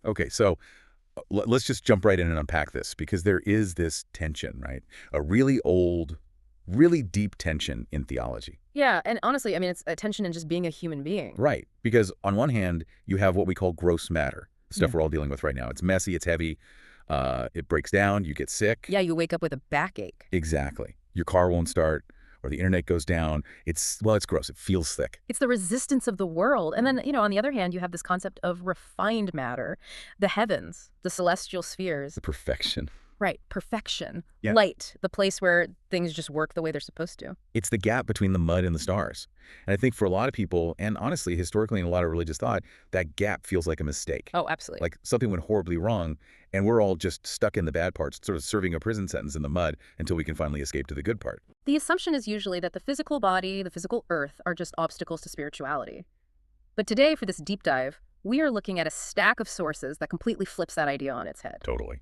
Okay, so let's just jump right in and unpack this because there is this tension, right? A really old, really deep tension in theology. Yeah, and honestly, I mean, it's a tension in just being a human being. Right, because on one hand, you have what we call gross matter, stuff Yeah. we're all dealing with right now. It's messy, it's heavy, it breaks down, you get sick. Yeah, you wake up with a backache. Exactly. Your car won't start, or the internet goes down. Well, it's gross. It feels thick. It's the resistance of the world. And then, on the other hand, you have this concept of refined matter, the heavens, the celestial spheres. The perfection. Right, perfection. Yeah. Light, the place where things just work the way they're supposed to. It's the gap between the mud and the stars. And I think for a lot of people, and honestly, historically in a lot of religious thought, that gap feels like a mistake. Oh, absolutely. Like something went horribly wrong, and we're all just stuck in the bad parts, sort of serving a prison sentence in the mud until we can finally escape to the good part. The assumption is usually that the physical body, the physical earth, are just obstacles to spirituality. But today, for this deep dive, we are looking at a stack of sources that completely flips that idea on its head. Totally.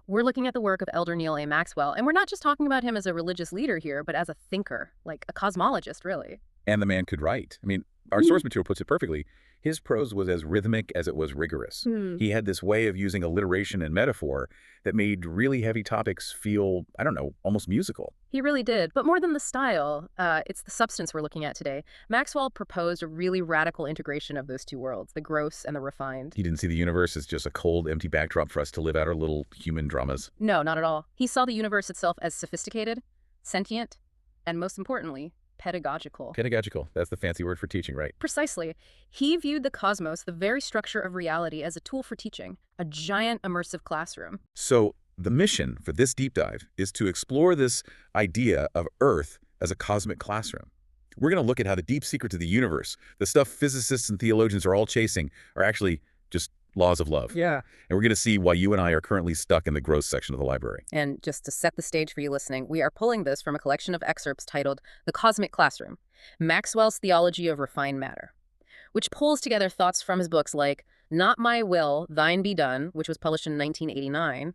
We're looking at the work of Elder Neal A. Maxwell, and we're not just talking about him as a religious leader here, but as a thinker, like a cosmologist, really. And the man could write. I mean, our source material puts it perfectly. His prose was as rhythmic as it was rigorous. He had this way of using alliteration and metaphor that made really heavy topics feel, I don't know, almost musical. He really did. But more than the style, it's the substance we're looking at today. Maxwell proposed a really radical integration of those two worlds, the gross and the refined. He didn't see the universe as just a cold, empty backdrop for us to live out our little human dramas. No, not at all. He saw the universe itself as sophisticated, sentient, and most importantly, pedagogical. Pedagogical. That's the fancy word for teaching, right? Precisely. He viewed the cosmos, the very structure of reality, as a tool for teaching, a giant immersive classroom. So the mission for this deep dive is to explore this idea of Earth as a cosmic classroom. We're going to look at how the deep secrets of the universe, the stuff physicists and theologians are all chasing, are actually just laws of love. Yeah. And we're going to see why you and I are currently stuck in the gross section of the library. And just to set the stage for you listening, we are pulling this from a collection of excerpts titled The Cosmic Classroom, Maxwell's Theology of Refined Matter, which pulls together thoughts from his books like Not My Will, Thine Be Done, which was published in 1989,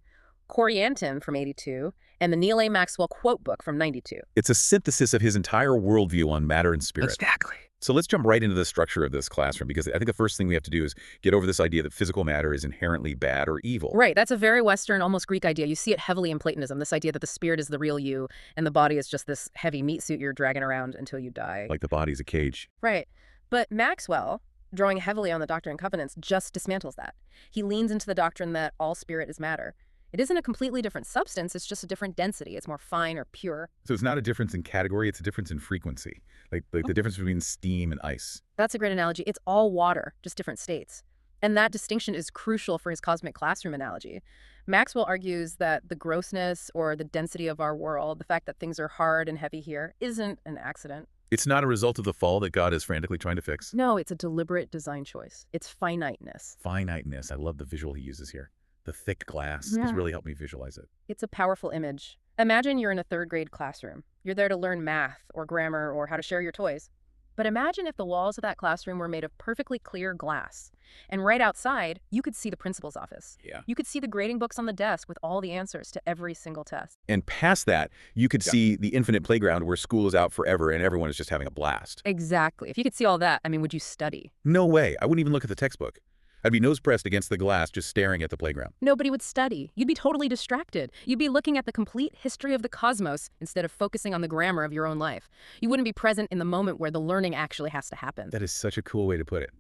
Corianton from 82, and the Neal A. Maxwell Quote Book from 92. It's a synthesis of his entire worldview on matter and spirit. Exactly. So let's jump right into the structure of this classroom, because I think the first thing we have to do is get over this idea that physical matter is inherently bad or evil. Right. That's a very Western, almost Greek idea. You see it heavily in Platonism, this idea that the spirit is the real you and the body is just this heavy meat suit you're dragging around until you die. Like the body's a cage. Right. But Maxwell, drawing heavily on the Doctrine and Covenants, just dismantles that. He leans into the doctrine that all spirit is matter. It isn't a completely different substance, it's just a different density. It's more fine or pure. So it's not a difference in category, it's a difference in frequency. Like the difference between steam and ice. That's a great analogy. It's all water, just different states. And that distinction is crucial for his cosmic classroom analogy. Maxwell argues that the grossness or the density of our world, the fact that things are hard and heavy here, isn't an accident. It's not a result of the fall that God is frantically trying to fix. No, it's a deliberate design choice. It's finiteness. Finiteness. I love the visual he uses here. The thick glass has really helped me visualize it. It's a powerful image. Imagine you're in a third-grade classroom. You're there to learn math or grammar or how to share your toys. But imagine if the walls of that classroom were made of perfectly clear glass. And right outside, you could see the principal's office. Yeah. You could see the grading books on the desk with all the answers to every single test. And past that, you could see the infinite playground where school is out forever and everyone is just having a blast. Exactly. If you could see all that, I mean, would you study? No way. I wouldn't even look at the textbook. I'd be nose pressed against the glass just staring at the playground. Nobody would study. You'd be totally distracted. You'd be looking at the complete history of the cosmos instead of focusing on the grammar of your own life. You wouldn't be present in the moment where the learning actually has to happen. That is such a cool way to put it.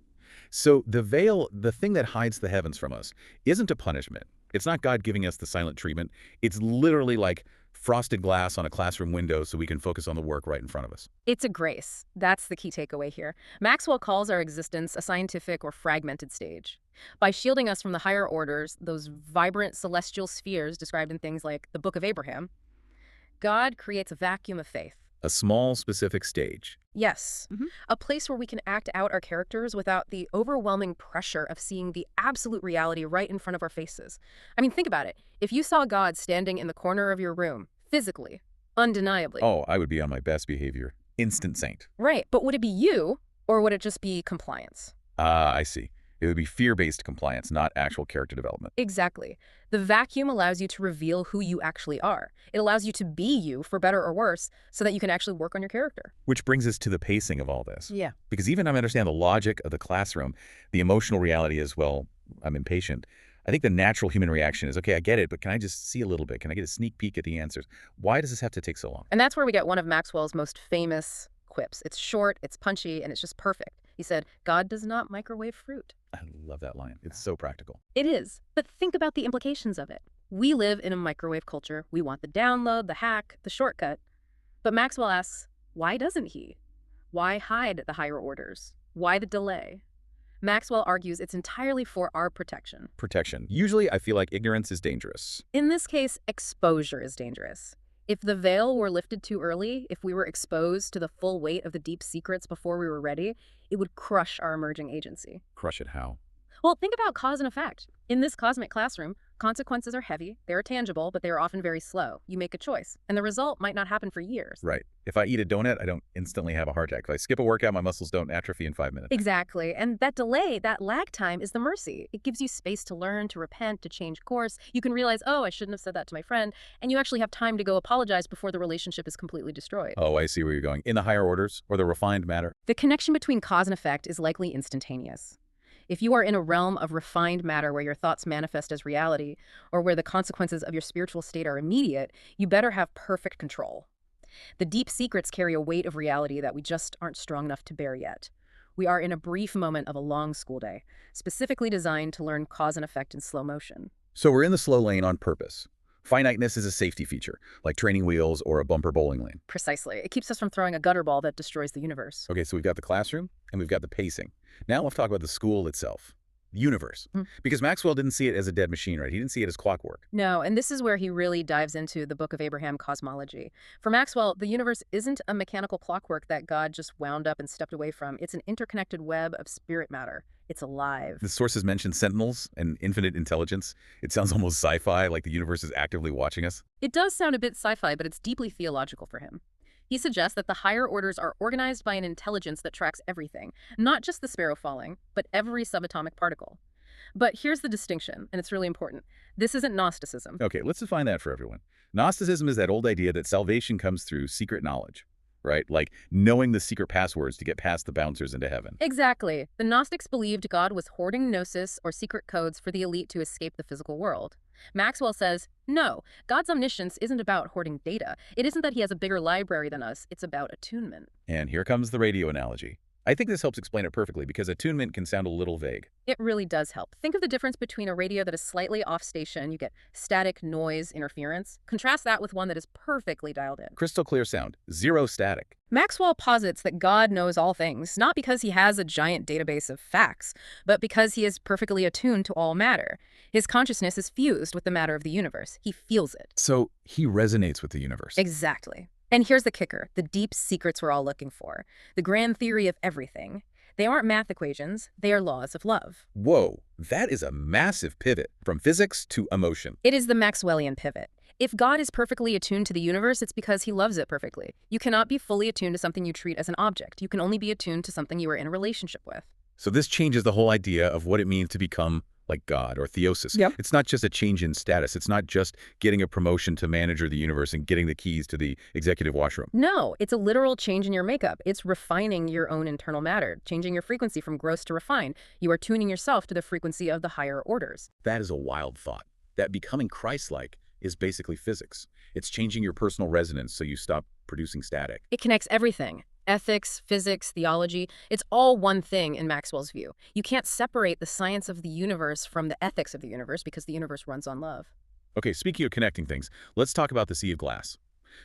So the veil, the thing that hides the heavens from us, isn't a punishment. It's not God giving us the silent treatment. It's literally like frosted glass on a classroom window so we can focus on the work right in front of us. It's a grace. That's the key takeaway here. Maxwell calls our existence a scientific or fragmented stage. By shielding us from the higher orders, those vibrant celestial spheres described in things like the Book of Abraham, God creates a vacuum of faith. A small, specific stage. Yes. A place where we can act out our characters without the overwhelming pressure of seeing the absolute reality right in front of our faces. I mean, think about it. If you saw God standing in the corner of your room, physically, undeniably. Oh, I would be on my best behavior. Instant saint. Right, but would it be you, or would it just be compliance? I see. It would be fear-based compliance, not actual character development. Exactly. The vacuum allows you to reveal who you actually are. It allows you to be you, for better or worse, so that you can actually work on your character. Which brings us to the pacing of all this. Yeah. Because even I understand the logic of the classroom, the emotional reality is, well, I'm impatient. I think the natural human reaction is, okay, I get it, but can I just see a little bit? Can I get a sneak peek at the answers? Why does this have to take so long? And that's where we get one of Maxwell's most famous quips. It's short, it's punchy, and it's just perfect. He said, God does not microwave fruit. I love that line. It's so practical. It is, but think about the implications of it. We live in a microwave culture. We want the download, the hack, the shortcut. But Maxwell asks, why doesn't he? Why hide the higher orders? Why the delay? Maxwell argues it's entirely for our protection. Protection. Usually, I feel like ignorance is dangerous. In this case, exposure is dangerous. If the veil were lifted too early, if we were exposed to the full weight of the deep secrets before we were ready, it would crush our emerging agency. Crush it how? Well, think about cause and effect. In this cosmic classroom, consequences are heavy, they are tangible, but they are often very slow. You make a choice, and the result might not happen for years. Right. If I eat a donut, I don't instantly have a heart attack. If I skip a workout, my muscles don't atrophy in 5 minutes. Exactly. And that delay, that lag time is the mercy. It gives you space to learn, to repent, to change course. You can realize, oh, I shouldn't have said that to my friend. And you actually have time to go apologize before the relationship is completely destroyed. Oh, I see where you're going. In the higher orders, or the refined matter. The connection between cause and effect is likely instantaneous. If you are in a realm of refined matter where your thoughts manifest as reality, or where the consequences of your spiritual state are immediate, you better have perfect control. The deep secrets carry a weight of reality that we just aren't strong enough to bear yet. We are in a brief moment of a long school day, specifically designed to learn cause and effect in slow motion. So we're in the slow lane on purpose. Finiteness is a safety feature, like training wheels or a bumper bowling lane. Precisely. It keeps us from throwing a gutter ball that destroys the universe. Okay, so we've got the classroom, and we've got the pacing. Now let's talk about the school itself. The universe. Because Maxwell didn't see it as a dead machine, right? He didn't see it as clockwork. No, and this is where he really dives into the Book of Abraham cosmology. For Maxwell, the universe isn't a mechanical clockwork that God just wound up and stepped away from. It's an interconnected web of spirit matter. It's alive. The sources mention sentinels and infinite intelligence. It sounds almost sci-fi, like the universe is actively watching us. It does sound a bit sci-fi, but it's deeply theological for him. He suggests that the higher orders are organized by an intelligence that tracks everything, not just the sparrow falling, but every subatomic particle. But here's the distinction, and it's really important. This isn't Gnosticism. Okay, let's define that for everyone. Gnosticism is that old idea that salvation comes through secret knowledge, right? Like knowing the secret passwords to get past the bouncers into heaven. Exactly. The Gnostics believed God was hoarding gnosis or secret codes for the elite to escape the physical world. Maxwell says, no, God's omniscience isn't about hoarding data. It isn't that he has a bigger library than us. It's about attunement. And here comes the radio analogy. I think this helps explain it perfectly because attunement can sound a little vague. It really does help. Think of the difference between a radio that is slightly off station, you get static noise interference. Contrast that with one that is perfectly dialed in. Crystal clear sound, zero static. Maxwell posits that God knows all things, not because he has a giant database of facts, but because he is perfectly attuned to all matter. His consciousness is fused with the matter of the universe. He feels it. So he resonates with the universe. Exactly. And here's the kicker, the deep secrets we're all looking for, the grand theory of everything. They aren't math equations, they are laws of love. Whoa, that is a massive pivot from physics to emotion. It is the Maxwellian pivot. If God is perfectly attuned to the universe, it's because he loves it perfectly. You cannot be fully attuned to something you treat as an object. You can only be attuned to something you are in a relationship with. So this changes the whole idea of what it means to become like God or theosis. Yep. It's not just a change in status. It's not just getting a promotion to manager of the universe and getting the keys to the executive washroom. No, it's a literal change in your makeup. It's refining your own internal matter, changing your frequency from gross to refined. You are tuning yourself to the frequency of the higher orders. That is a wild thought. That becoming Christ-like is basically physics. It's changing your personal resonance so you stop producing static. It connects everything. Ethics, physics, theology, it's all one thing in Maxwell's view. You can't separate the science of the universe from the ethics of the universe because the universe runs on love. Okay, speaking of connecting things, let's talk about the Sea of Glass.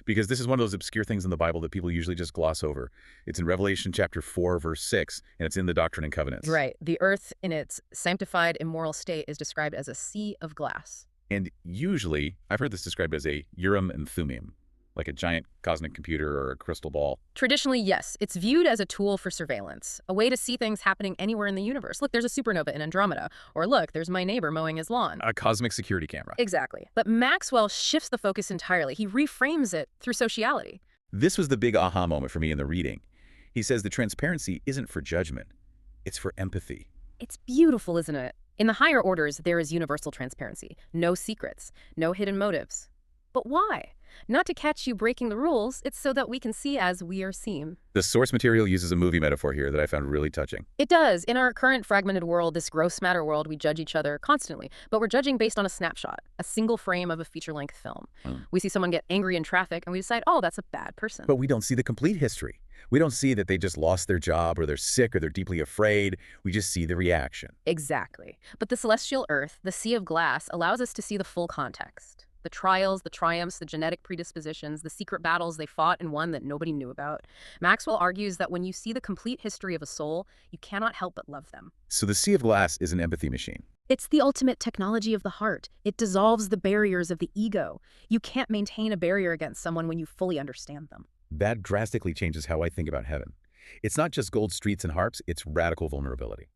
Because this is one of those obscure things in the Bible that people usually just gloss over. It's in Revelation chapter 4, verse 6, and it's in the Doctrine and Covenants. Right. The earth in its sanctified, immoral state is described as a sea of glass. And usually, I've heard this described as a Urim and Thummim, like a giant cosmic computer or a crystal ball. Traditionally, yes. It's viewed as a tool for surveillance, a way to see things happening anywhere in the universe. Look, there's a supernova in Andromeda. Or look, there's my neighbor mowing his lawn. A cosmic security camera. Exactly. But Maxwell shifts the focus entirely. He reframes it through sociality. This was the big aha moment for me in the reading. He says the transparency isn't for judgment. It's for empathy. It's beautiful, isn't it? In the higher orders, there is universal transparency. No secrets. No hidden motives. But why? Not to catch you breaking the rules, it's so that we can see as we are seen. The source material uses a movie metaphor here that I found really touching. It does. In our current fragmented world, this gross matter world, we judge each other constantly, but we're judging based on a snapshot, a single frame of a feature-length film. We see someone get angry in traffic, and we decide, oh, that's a bad person. But we don't see the complete history. We don't see that they just lost their job or they're sick or they're deeply afraid. We just see the reaction. Exactly. But the celestial Earth, the sea of glass, allows us to see the full context. The trials, the triumphs, the genetic predispositions, the secret battles they fought and won that nobody knew about. Maxwell argues that when you see the complete history of a soul, you cannot help but love them. So the sea of glass is an empathy machine. It's the ultimate technology of the heart. It dissolves the barriers of the ego. You can't maintain a barrier against someone when you fully understand them. That drastically changes how I think about heaven. It's not just gold streets and harps, it's radical vulnerability.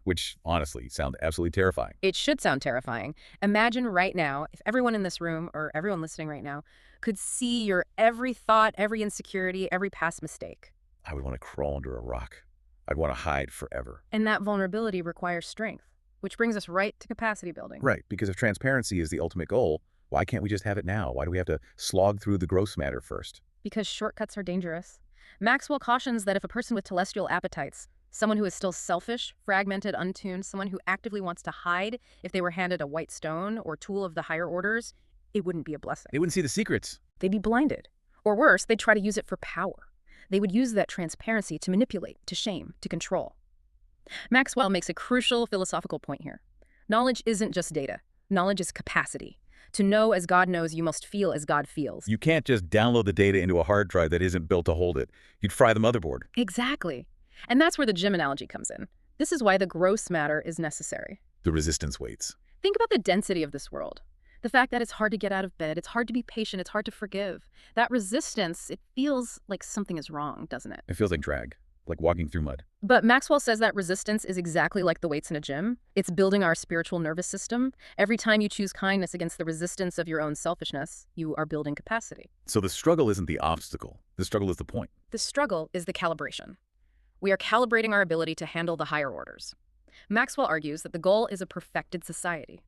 Which, honestly, sound absolutely terrifying. It should sound terrifying. Imagine right now, if everyone in this room, or everyone listening right now, could see your every thought, every insecurity, every past mistake. I would want to crawl under a rock. I'd want to hide forever. And that vulnerability requires strength, which brings us right to capacity building. Right, because if transparency is the ultimate goal, why can't we just have it now? Why do we have to slog through the gross matter first? Because shortcuts are dangerous. Maxwell cautions that if a person with telestial appetites, someone who is still selfish, fragmented, untuned, someone who actively wants to hide if they were handed a white stone or tool of the higher orders, it wouldn't be a blessing. They wouldn't see the secrets. They'd be blinded. Or worse, they'd try to use it for power. They would use that transparency to manipulate, to shame, to control. Maxwell makes a crucial philosophical point here. Knowledge isn't just data. Knowledge is capacity. To know as God knows, you must feel as God feels. You can't just download the data into a hard drive that isn't built to hold it. You'd fry the motherboard. Exactly. And that's where the gym analogy comes in. This is why the gross matter is necessary. The resistance weights. Think about the density of this world. The fact that it's hard to get out of bed, it's hard to be patient, it's hard to forgive. That resistance, it feels like something is wrong, doesn't it? It feels like drag, like walking through mud. But Maxwell says that resistance is exactly like the weights in a gym. It's building our spiritual nervous system. Every time you choose kindness against the resistance of your own selfishness, you are building capacity. So the struggle isn't the obstacle. The struggle is the point. The struggle is the calibration. We are calibrating our ability to handle the higher orders. Maxwell argues that the goal is a perfected society.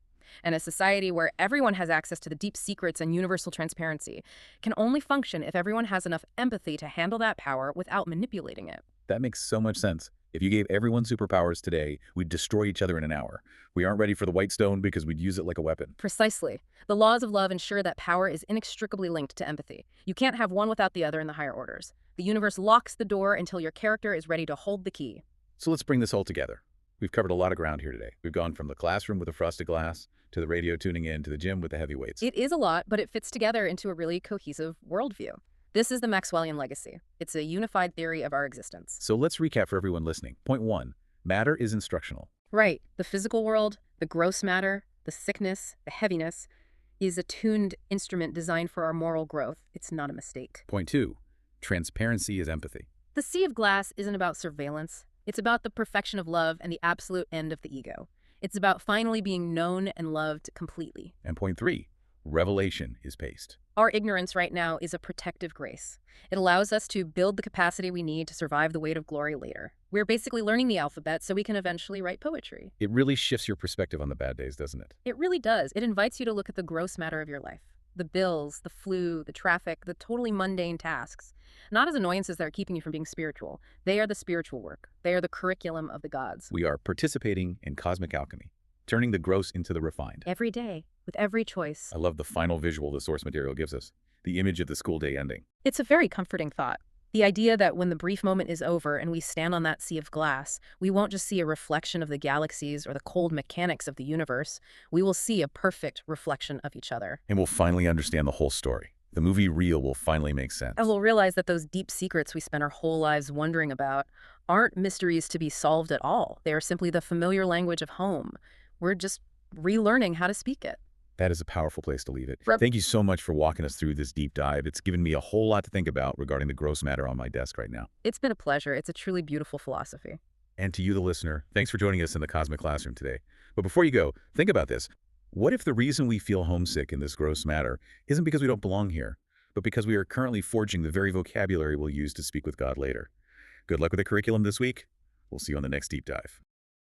And a society where everyone has access to the deep secrets and universal transparency can only function if everyone has enough empathy to handle that power without manipulating it. That makes so much sense. If you gave everyone superpowers today, we'd destroy each other in an hour. We aren't ready for the white stone because we'd use it like a weapon. Precisely. The laws of love ensure that power is inextricably linked to empathy. You can't have one without the other in the higher orders. The universe locks the door until your character is ready to hold the key. So let's bring this all together. We've covered a lot of ground here today. We've gone from the classroom with the frosted glass to the radio tuning in to the gym with the heavy weights. It is a lot, but it fits together into a really cohesive worldview. This is the Maxwellian legacy. It's a unified theory of our existence. So let's recap for everyone listening. Point 1, matter is instructional. Right. The physical world, the gross matter, the sickness, the heaviness, is a tuned instrument designed for our moral growth. It's not a mistake. Point 2, transparency is empathy. The sea of glass isn't about surveillance. It's about the perfection of love and the absolute end of the ego. It's about finally being known and loved completely. And point 3, revelation is paced. Our ignorance right now is a protective grace. It allows us to build the capacity we need to survive the weight of glory later. We're basically learning the alphabet so we can eventually write poetry. It really shifts your perspective on the bad days, doesn't it? It really does. It invites you to look at the gross matter of your life. The bills, the flu, the traffic, the totally mundane tasks. Not as annoyances that are keeping you from being spiritual. They are the spiritual work. They are the curriculum of the gods. We are participating in cosmic alchemy, turning the gross into the refined. Every day, with every choice. I love the final visual the source material gives us, the image of the school day ending. It's a very comforting thought. The idea that when the brief moment is over and we stand on that sea of glass, we won't just see a reflection of the galaxies or the cold mechanics of the universe. We will see a perfect reflection of each other. And we'll finally understand the whole story. The movie reel will finally make sense. And we'll realize that those deep secrets we spend our whole lives wondering about aren't mysteries to be solved at all. They are simply the familiar language of home. We're just relearning how to speak it. That is a powerful place to leave it. Thank you so much for walking us through this deep dive. It's given me a whole lot to think about regarding the gross matter on my desk right now. It's been a pleasure. It's a truly beautiful philosophy. And to you, the listener, thanks for joining us in the Cosmic Classroom today. But before you go, think about this. What if the reason we feel homesick in this gross matter isn't because we don't belong here, but because we are currently forging the very vocabulary we'll use to speak with God later? Good luck with the curriculum this week. We'll see you on the next deep dive.